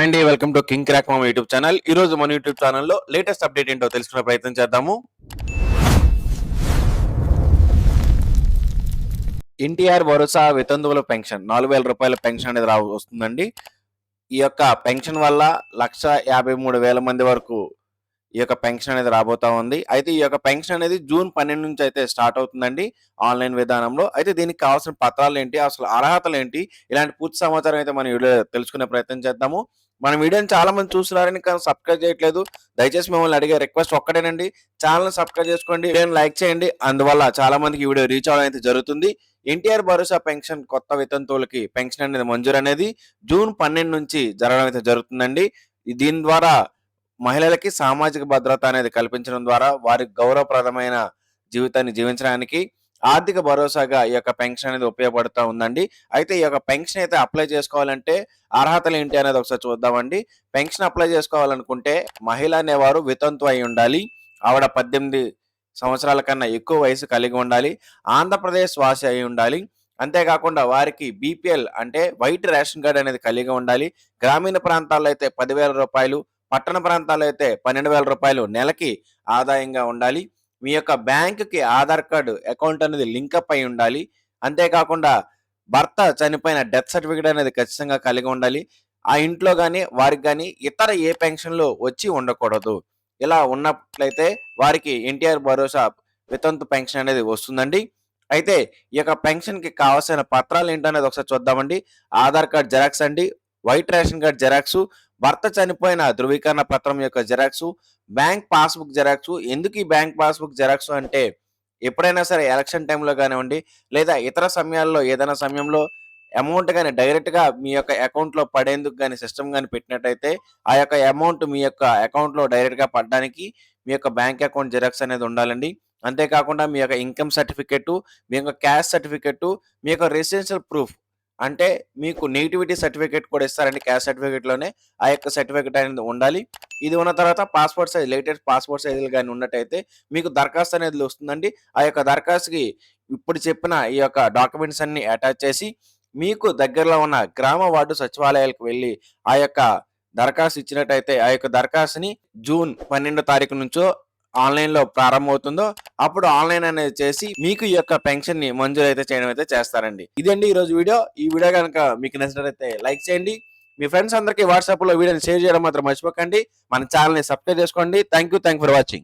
Hi అండి, welcome to king crack మామ YouTube channel. ఈ రోజు మన యూట్యూబ్ ఛానల్లో లేటెస్ట్ అప్డేట్ ఏంటో తెలుసుకునే ప్రయత్నం చేద్దాము. ఎన్టీఆర్ భరోసా వితంతువుల పెన్షన్ 4,000 రూపాయల పెన్షన్ అనేది వస్తుందండి. ఈ యొక్క పెన్షన్ వల్ల 1,53,000 మంది వరకు ఈ యొక్క పెన్షన్ అనేది రాబోతా ఉంది. అయితే ఈ యొక్క పెన్షన్ అనేది జూన్ 12 నుంచి అయితే స్టార్ట్ అవుతుందండి ఆన్లైన్ విధానంలో. అయితే దీనికి కావాల్సిన పత్రాలు ఏంటి, అసలు అర్హతలు ఏంటి, ఇలాంటి పూర్తి సమాచారం అయితే మనం వీడియో తెలుసుకునే ప్రయత్నం చేద్దాము. మన వీడియోని చాలా మంది చూస్తున్నారని కానీ సబ్స్క్రైబ్ చేయట్లేదు. దయచేసి మిమ్మల్ని అడిగే రిక్వెస్ట్ ఒక్కటేనండి, ఛానల్ సబ్స్క్రైబ్ చేసుకోండి, వీడియోని లైక్ చేయండి. అందువల్ల చాలా మందికి ఈ వీడియో రీచ్ అవడం అయితే జరుగుతుంది. ఎన్టీఆర్ భరోసా పెన్షన్ కొత్త వితంతువులకి పెన్షన్ అనేది మంజూరు అనేది జూన్ 12 నుంచి జరగడం అయితే జరుగుతుందండి. దీని ద్వారా మహిళలకి సామాజిక భద్రత అనేది కల్పించడం ద్వారా వారి గౌరవప్రదమైన జీవితాన్ని జీవించడానికి ఆర్థిక భరోసాగా ఈ యొక్క పెన్షన్ అనేది ఉపయోగపడుతూ ఉందండి. అయితే ఈ యొక్క పెన్షన్ అయితే అప్లై చేసుకోవాలంటే అర్హతలు ఏంటి అనేది ఒకసారి చూద్దామండి. పెన్షన్ అప్లై చేసుకోవాలనుకుంటే మహిళ అనేవారు వితంతు అయి ఉండాలి. ఆవిడ 18 సంవత్సరాల కన్నా ఎక్కువ వయసు కలిగి ఉండాలి. ఆంధ్రప్రదేశ్ వాసి అయి ఉండాలి. అంతేకాకుండా వారికి బీపీఎల్ అంటే వైట్ రేషన్ కార్డ్ అనేది కలిగి ఉండాలి. గ్రామీణ ప్రాంతాల్లో అయితే 10,000 రూపాయలు, పట్టణ ప్రాంతాల్లో అయితే 12,000 రూపాయలు నెలకి ఆదాయంగా ఉండాలి. మీ యొక్క బ్యాంకుకి ఆధార్ కార్డు అకౌంట్ అనేది లింకప్ అయి ఉండాలి. అంతేకాకుండా భర్త చనిపోయిన డెత్ సర్టిఫికేట్ అనేది ఖచ్చితంగా కలిగి ఉండాలి. ఆ ఇంట్లో కానీ వారికి కానీ ఇతర ఏ పెన్షన్లు వచ్చి ఉండకూడదు. ఇలా ఉన్నట్లయితే వారికి ఎన్టీఆర్ భరోసా వితంతు పెన్షన్ అనేది వస్తుందండి. అయితే ఈ యొక్క పెన్షన్కి కావాల్సిన పత్రాలు ఏంటనేది ఒకసారి చూద్దామండి. ఆధార్ కార్డ్ జెరాక్స్ అండి, వైట్ రేషన్ కార్డ్ జెరాక్స్, భర్త చనిపోయిన ధృవీకరణ పత్రం యొక్క జెరాక్స్, బ్యాంక్ పాస్బుక్ జెరాక్స్. ఎందుకు ఈ బ్యాంక్ పాస్బుక్ జెరాక్స్ అంటే ఎప్పుడైనా సరే ఎలక్షన్ టైంలో కానివ్వండి, లేదా ఇతర సమయాల్లో ఏదైనా సమయంలో అమౌంట్ కానీ డైరెక్ట్గా మీ యొక్క అకౌంట్లో పడేందుకు కానీ సిస్టమ్ కానీ పెట్టినట్టయితే ఆ యొక్క అమౌంట్ మీ యొక్క అకౌంట్లో డైరెక్ట్గా పడడానికి మీ యొక్క బ్యాంక్ అకౌంట్ జెరాక్స్ అనేది ఉండాలండి. అంతేకాకుండా మీ యొక్క ఇన్కమ్ సర్టిఫికెట్, మీ యొక్క క్యాస్ట్ సర్టిఫికెట్, మీ యొక్క రెసిడెన్షియల్ ప్రూఫ్ అంటే మీకు నేటివిటీ సర్టిఫికేట్ కూడా ఇస్తారండి. క్యాస్ట్ సర్టిఫికేట్లోనే ఆ యొక్క సర్టిఫికేట్ అనేది ఉండాలి. ఇది ఉన్న తర్వాత పాస్పోర్ట్ సైజ్, లేటెస్ట్ పాస్పోర్ట్ సైజులు కానీ ఉన్నట్టయితే మీకు దరఖాస్తు అనేది వస్తుందండి. ఆ యొక్క దరఖాస్తుకి ఇప్పుడు చెప్పిన ఈ యొక్క డాక్యుమెంట్స్ అన్ని అటాచ్ చేసి మీకు దగ్గరలో ఉన్న గ్రామ వార్డు సచివాలయాలకు వెళ్ళి ఆ యొక్క దరఖాస్తు ఇచ్చినట్టయితే ఆ యొక్క దరఖాస్తుని జూన్ 12 తారీఖు నుంచో ఆన్లైన్లో ప్రారంభమవుతుందో అప్పుడు ఆన్లైన్ అనేది చేసి మీకు ఈ యొక్క పెన్షన్ ని మంజూరు అయితే చేయడం అయితే చేస్తారండి. ఇదండి ఈ రోజు వీడియో. ఈ వీడియో కనుక మీకు నచ్చినట్లయితే లైక్ చేయండి. మీ ఫ్రెండ్స్ అందరికీ వాట్సాప్ లో వీడియోని షేర్ చేయడం మాత్రం మర్చిపోకండి. మన ఛానల్ ని సబ్స్క్రైబ్ చేసుకోండి. Thank you for watching.